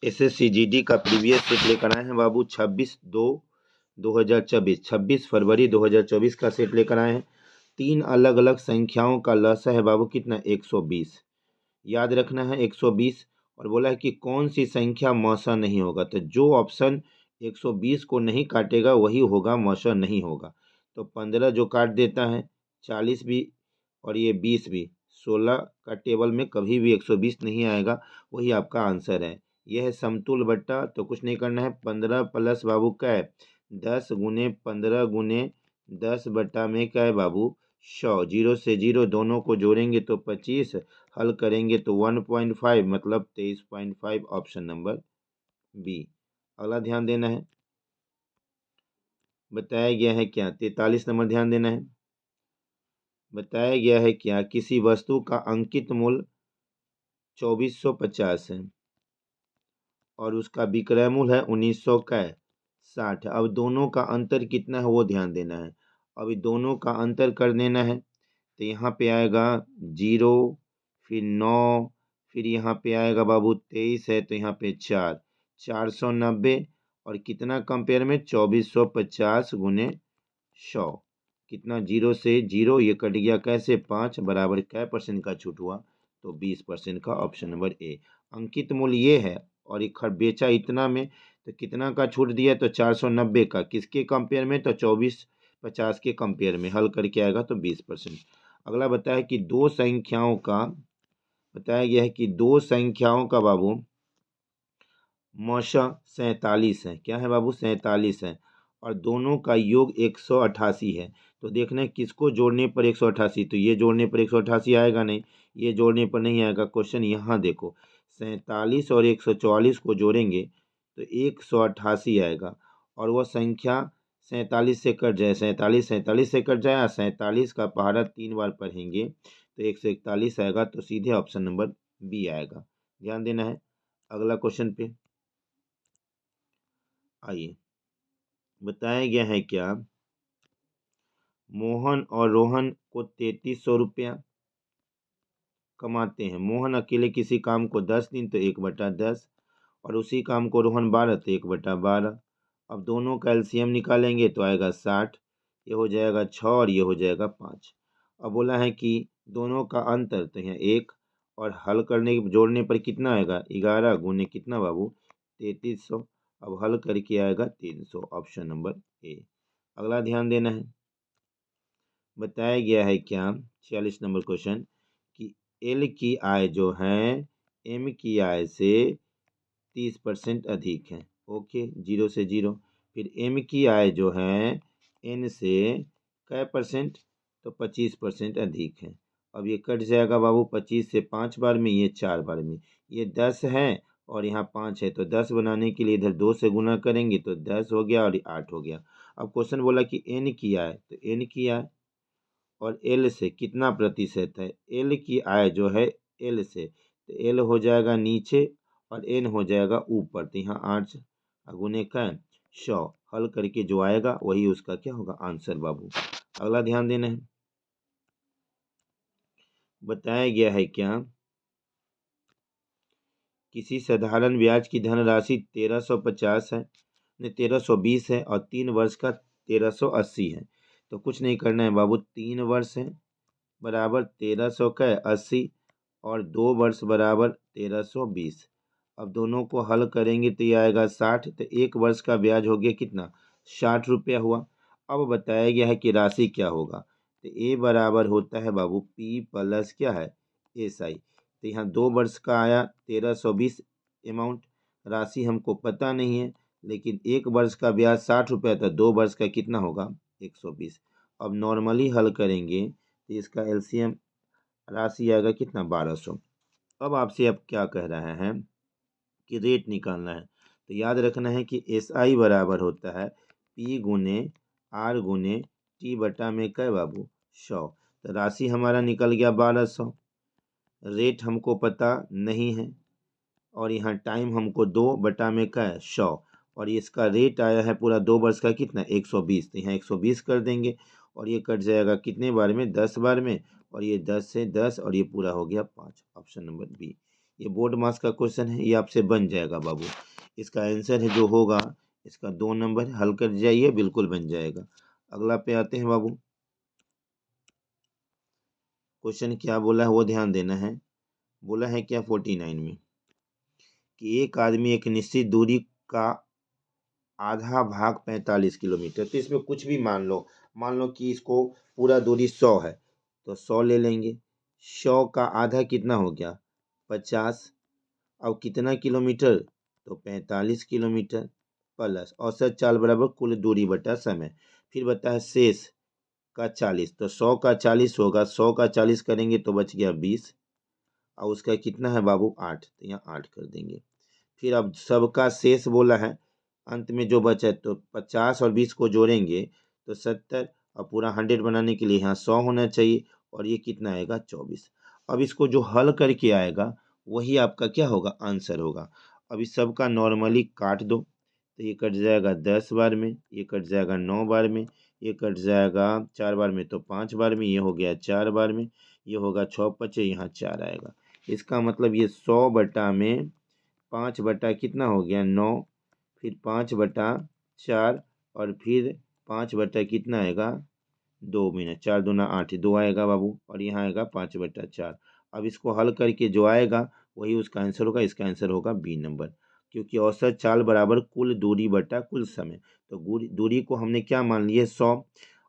SSCGD का previous set लेकर आए हैं बाबू 26/2/2024, 26 फरवरी 2024 का सेट लेकर आए हैं। 3 अलग अलग संख्याओं का लसा है बाबू कितना 120, याद रखना है 120। और बोला है कि कौन सी संख्या मौसा नहीं होगा, तो जो ऑप्शन 120 को नहीं काटेगा वही होगा, मौसा नहीं होगा। तो 15 जो काट देता है, 40 भी और ये 20 भी, 16 का टेबल में कभी भी 120 नहीं आएगा, वही आपका आंसर है। यह है समतुल बट्टा, तो कुछ नहीं करना है। 15 प्लस बाबू क्या है 10 गुने 15 गुने 10 बट्टा में क्या है बाबू 100, 0 से 0 दोनों को जोड़ेंगे तो 25, हल करेंगे तो 1.5 मतलब 23.5, ऑप्शन नंबर बी। अगला ध्यान देना है, बताया गया है क्या 43 नंबर ध्यान देना है। बताया गया है क्या किसी वस्तु का अंकित मूल्य 2450 है और उसका विक्रय मूल्य है 1960। अब दोनों का अंतर कितना है वो ध्यान देना है। अभी दोनों का अंतर कर देना है, तो यहाँ पे आएगा 0, फिर 9, फिर यहाँ पे आएगा बाबू 23 है तो यहाँ पे 4, 490 और कितना कंपेयर में 2450 गुने 100, कितना 0 से 0 ये कट गया, कैसे 5 बराबर क्या % का छूट हुआ, तो 20% का, ऑप्शन नंबर ए। अंकित मूल्य ये है और ये बेचा इतना में, तो कितना का छूट दिया, तो 490 का, किसके कंपेयर में, तो 2450 के कंपेयर में, हल करके आएगा तो 20%। अगला बताया कि दो संख्याओं का, बताया गया है कि दो संख्याओं का बाबू मौसा 47 है, क्या है बाबू 47 है, और दोनों का योग 188 है। तो देखना है किसको जोड़ने पर 188, तो ये जोड़ने पर 188 आएगा नहीं, ये जोड़ने पर नहीं आएगा। क्वेश्चन यहाँ देखो 47 और 144 को जोड़ेंगे तो 188 आएगा, और वह संख्या 47 से कट जाए, 47 47 से कट जाए, 47 का पहाड़ा 3 बार पढ़ेंगे तो 141 आएगा, तो सीधे ऑप्शन नंबर बी आएगा। ध्यान देना है। अगला क्वेश्चन पे आइए, बताया गया है क्या मोहन और रोहन को 3300 रुपया कमाते हैं। मोहन अकेले किसी काम को 10 दिन तो 1/10, और उसी काम को रोहन 12 तो 1/12। अब दोनों का एलसीएम निकालेंगे तो आएगा 60, ये हो जाएगा 6 और ये हो जाएगा 5। अब बोला है कि दोनों का अंतर, तो यहाँ 1, और हल करने जोड़ने पर कितना आएगा 11 गुने कितना बाबू 3300। अब हल करके आएगा 300, ऑप्शन नंबर ए। अगला ध्यान देना है, बताया गया है क्या 46 नंबर क्वेश्चन कि एल की आय जो है एम की आय से 30% अधिक है। ओके, 0 से 0। फिर एम की आय जो है एन से कै %, तो 25% अधिक है। अब ये कट जाएगा बाबू 25 से 5 बार में, ये 4 बार में, ये 10 है और यहाँ 5 है, तो 10 बनाने के लिए इधर 2 से गुना करेंगे तो 10 हो गया और 8 हो गया। अब क्वेश्चन बोला कि एन की आय, तो एन की आय और एल से कितना प्रतिशत है, एल की आय जो है एल से, तो एल हो जाएगा नीचे और एन हो जाएगा ऊपर, तो यहाँ 8 गुने का 100, हल करके जो आएगा वही उसका क्या होगा आंसर बाबू। अगला ध्यान देना है, बताया गया है क्या किसी साधारण ब्याज की धनराशि 1350 है, 1320 है और 3 वर्ष का 1380 है। तो कुछ नहीं करना है बाबू, 3 वर्ष है बराबर 1300 का 80 और 2 वर्ष बराबर 1320। अब दोनों को हल करेंगे तो ये आएगा 60, तो 1 वर्ष का ब्याज हो गया कितना 60 रुपया हुआ। अब बताया गया है कि राशि क्या होगा, तो ए बराबर होता है बाबू पी प्लस क्या है एस आई। तो यहाँ 2 वर्ष का आया 1320 अमाउंट, राशि हमको पता नहीं है, लेकिन 1 वर्ष का ब्याज 60 रुपया था, 2 वर्ष का कितना होगा 120। अब नॉर्मली हल करेंगे तो इसका एलसीएम राशि आएगा कितना 1200। अब आपसे अब क्या कह रहा है कि रेट निकालना है, तो याद रखना है कि एस आई बराबर होता है पी गुने आर गुने टी बटा में क्या बाबू 100। तो राशि हमारा निकल गया 1200, रेट हमको पता नहीं है, और यहाँ टाइम हमको 2 बटा में क्या है 100, और इसका रेट आया है पूरा 2 वर्ष का कितना 120, तो यहाँ 120 कर देंगे और ये कट जाएगा कितने बार में 10 बार में, और ये 10 से 10 और ये पूरा हो गया 5, ऑप्शन नंबर बी। ये बोर्ड मास का क्वेश्चन है, ये आपसे बन जाएगा बाबू। इसका आंसर है जो होगा इसका 2 नंबर, हल कर जाइए, बिल्कुल बन जाएगा। अगला पे आते हैं बाबू। क्वेश्चन क्या बोला है वो ध्यान देना है। बोला है क्या 49 में कि एक आदमी एक निश्चित दूरी का आधा भाग 45 किलोमीटर, तो इसमें कुछ भी मान लो कि इसको पूरा दूरी 100 है, तो 100 ले लेंगे। 100 का आधा कितना हो गया 50। अब कितना किलोमीटर, तो 45 किलोमीटर, प्लस औसत चाल बराबर कुल दूरी बटा समय। फिर बताया शेष का 40, तो 100 का 40 होगा, 100 का 40 करेंगे तो बच गया 20, और उसका कितना है बाबू 8, तो यहाँ 8 कर देंगे। फिर अब सबका शेष बोला है, अंत में जो बचा है, तो 50 और 20 को जोड़ेंगे तो 70, और पूरा 100 बनाने के लिए यहाँ 100 होना चाहिए, और ये कितना आएगा 24। अब इसको जो हल करके आएगा वही आपका क्या होगा आंसर होगा। अब इस सबका नॉर्मली काट दो, तो ये कट जाएगा 10 बार में, ये कट जाएगा 9 बार में, ये कट जाएगा 4 बार में, तो 5 बार में, ये हो गया 4 बार में, ये होगा 6 पचे, यहाँ 4 आएगा। इसका मतलब ये 100 बटा में 5 बटा कितना हो गया 9, फिर 5 बटा 4, और फिर 5 बटा कितना आएगा 2 मिनट, 4 दूना 8, 2 आएगा बाबू, और यहाँ आएगा 5 बटा 4। अब इसको हल करके जो आएगा वही उसका आंसर होगा। इसका आंसर होगा बी नंबर, क्योंकि औसत चाल बराबर कुल दूरी बटा कुल समय। तो दूरी को हमने क्या मान लिया 100,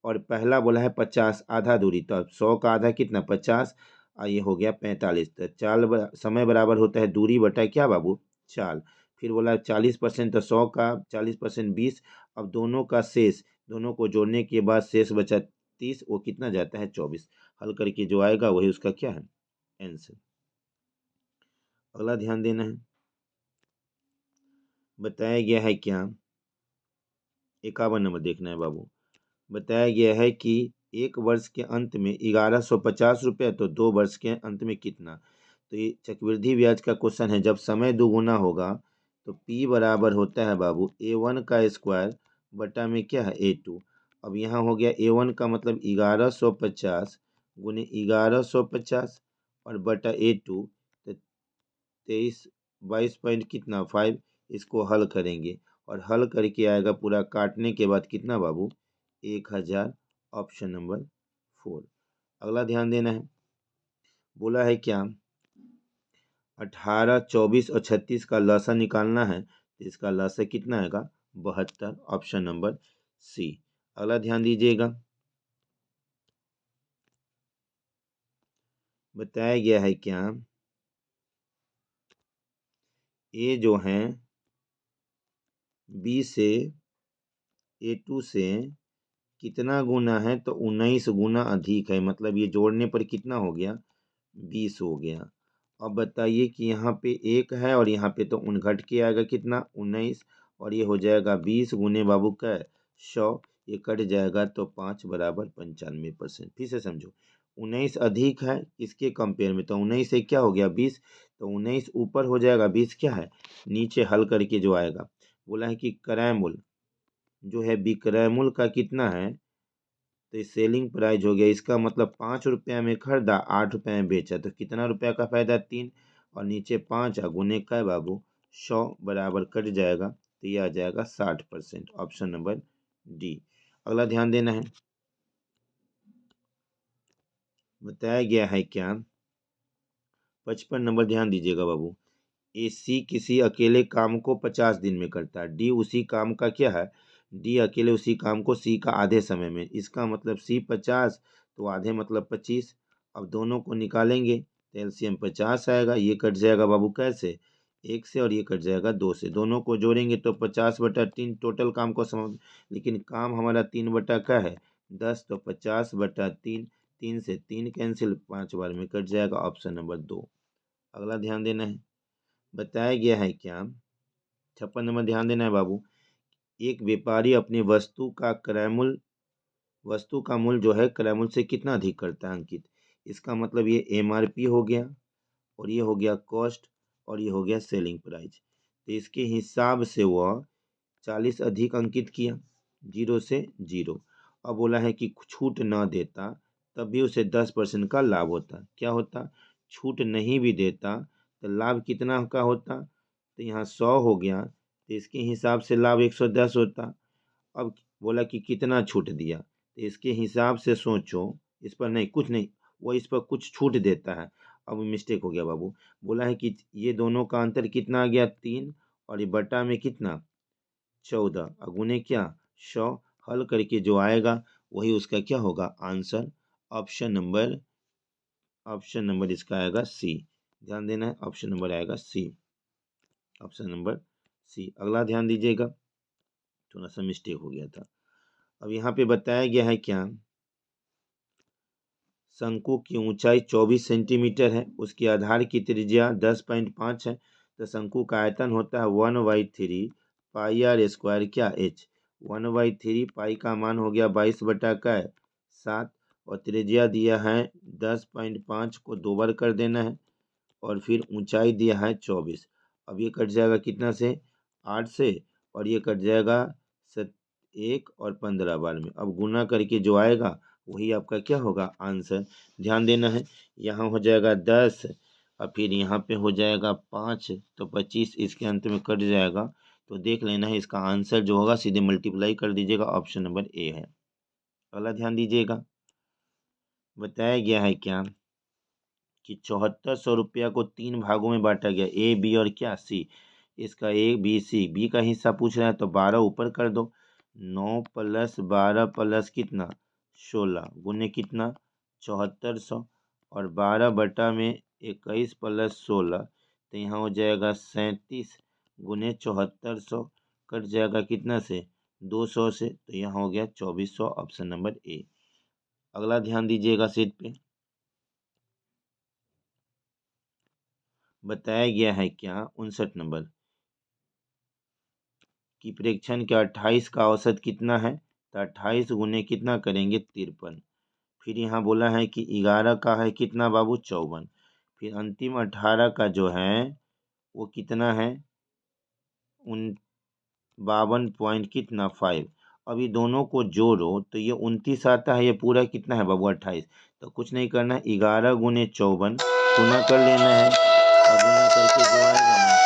और पहला बोला है 50 आधा दूरी, तो अब 100 का आधा कितना 50, ये हो गया 45। तो समय बराबर होता है दूरी बटा क्या बाबू चाल। फिर बोला 40%, तो 100 का 40% 20। अब दोनों का शेष, दोनों को जोड़ने के बाद शेष बचा 30, वो कितना जाता है 24। हल करके जो आएगा वही उसका क्या है आंसर। अगला ध्यान देना है। बताया गया है क्या 51 नंबर देखना है बाबू। बताया गया है कि एक वर्ष के अंत में 1150 रुपये, तो 2 वर्ष के अंत में कितना। तो ये चक्रवृद्धि ब्याज का क्वेश्चन है। जब समय दुगुना होगा तो P बराबर होता है बाबू A1 का स्क्वायर बटा में क्या है A2। अब यहाँ हो गया A1 का मतलब 1150 गुने 1150 और बटा A2, तो 22 कितना 5। इसको हल करेंगे, और हल करके आएगा पूरा काटने के बाद कितना बाबू 1000, ऑप्शन नंबर 4। अगला ध्यान देना है। बोला है क्या 18, 24 और 36 का लसा निकालना है, तो इसका लसा कितना आएगा 72, ऑप्शन नंबर सी। अगला ध्यान दीजिएगा। बताया गया है क्या ए जो है बी से A2 से कितना गुना है, तो 19 गुना अधिक है, मतलब ये जोड़ने पर कितना हो गया 20 हो गया। अब बताइए कि यहाँ पे 1 है और यहाँ पे तो घट के आएगा कितना 19, और ये हो जाएगा 20 गुने बाबू का 100, ये कट जाएगा तो 5 बराबर 95%। फिर से समझो 19 अधिक है इसके कंपेयर में, तो 19 से क्या हो गया 20, तो 19 ऊपर हो जाएगा 20 क्या है नीचे। हल करके जो आएगा बोला है कि क्रय मूल्य जो है विक्रय मूल्य का कितना है, तो ये सेलिंग प्राइस हो गया। इसका मतलब 5 रुपया में खरीदा 8 रुपये में बेचा, तो कितना रुपया का फायदा 3, और नीचे 5 गुने का बाबू 100 बराबर कट जाएगा, तो ये आ जाएगा 60%, ऑप्शन नंबर डी। अगला ध्यान देना है। बताया गया है क्या 55 नंबर ध्यान दीजिएगा बाबू। ए सी किसी अकेले काम को 50 दिन में करता है, डी उसी काम का क्या है, डी अकेले उसी काम को सी का आधे समय में। इसका मतलब सी 50 तो आधे मतलब 25। अब दोनों को निकालेंगे तो एलसीएम 50 आएगा, ये कट जाएगा बाबू कैसे 1 से, और ये कट जाएगा 2 से। दोनों को जोड़ेंगे तो 50/3 टोटल काम को समझ, लेकिन काम हमारा 3 बटा का है 10, तो 50/3, 3 से 3 कैंसिल, 5 बार में कट जाएगा, ऑप्शन नंबर 2। अगला ध्यान देना है। बताया गया है क्या 56 नंबर ध्यान देना है बाबू। एक व्यापारी अपनी वस्तु का मूल्य जो है क्रय मूल्य से कितना अधिक करता है अंकित। इसका मतलब ये एमआरपी हो गया, और ये हो गया कॉस्ट, और ये हो गया सेलिंग प्राइस। तो इसके हिसाब से वह 40 अधिक अंकित किया 0 से 0। अब बोला है कि छूट न देता तब भी उसे 10% का लाभ होता। क्या होता, छूट नहीं भी देता तो लाभ कितना का होता, तो यहाँ 100 हो गया, तो इसके हिसाब से लाभ 110 होता। अब बोला कि कितना छूट दिया, तो इसके हिसाब से सोचो, इस पर नहीं कुछ नहीं, वो इस पर कुछ छूट देता है। अब मिस्टेक हो गया बाबू, बोला है कि ये दोनों का अंतर कितना आ गया 3, और ये बटा में कितना 14, अगुने क्या 100, हल करके जो आएगा वही उसका क्या होगा आंसर। ऑप्शन नंबर इसका आएगा सी। ध्यान देना है, ऑप्शन नंबर आएगा सी, ऑप्शन नंबर सी। अगला ध्यान दीजिएगा, थोड़ा सा मिस्टेक हो गया था। अब यहाँ पे बताया गया है क्या, शंकु की ऊंचाई 24 सेंटीमीटर है, उसकी आधार की त्रिज्या 10.5 है, तो शंकु का आयतन होता है 1/3 पाई आर स्क्वायर क्या एच। 1/3 पाई का मान हो गया 22/7, और त्रिज्या दिया है 10.5 को 2 बार कर देना है, और फिर ऊंचाई दिया है 24। अब ये कट जाएगा कितना से 8 से, और ये कट जाएगा 1 और 15 बार में। अब गुना करके जो आएगा वही आपका क्या होगा आंसर। ध्यान देना है, यहाँ हो जाएगा 10 और फिर यहाँ पे हो जाएगा 5, तो 25 इसके अंत में कट जाएगा। तो देख लेना है, इसका आंसर जो होगा सीधे मल्टीप्लाई कर दीजिएगा, ऑप्शन नंबर ए है। अगला ध्यान दीजिएगा, बताया गया है क्या कि 7400 रुपया को 3 भागों में बांटा गया, ए बी और क्या सी। इसका ए बी सी, बी का हिस्सा पूछ रहा है तो 12 ऊपर कर दो, 9 + 12 प्लस कितना 16 गुने कितना 7400, और 12 बटा में 21 + 16, तो यहाँ हो जाएगा 37 गुने 7400, कट जाएगा कितना से 200 से, तो यहाँ हो गया 2400, ऑप्शन नंबर ए। अगला ध्यान दीजिएगा सीट पे, बताया गया है क्या 59 नंबर कि प्रेक्षण के 28 का औसत कितना है, तो 28 गुने कितना करेंगे 53। फिर यहाँ बोला है कि 11 का है कितना बाबू 54, फिर अंतिम 18 का जो है वो कितना है 52 पॉइंट कितना 5। अब ये दोनों को जोड़ो तो ये 29 आता है, ये पूरा कितना है बाबू 28। तो कुछ नहीं करना है, 11 गुने 54 गुना कर लेना है, और गुना करके जो आएगा ना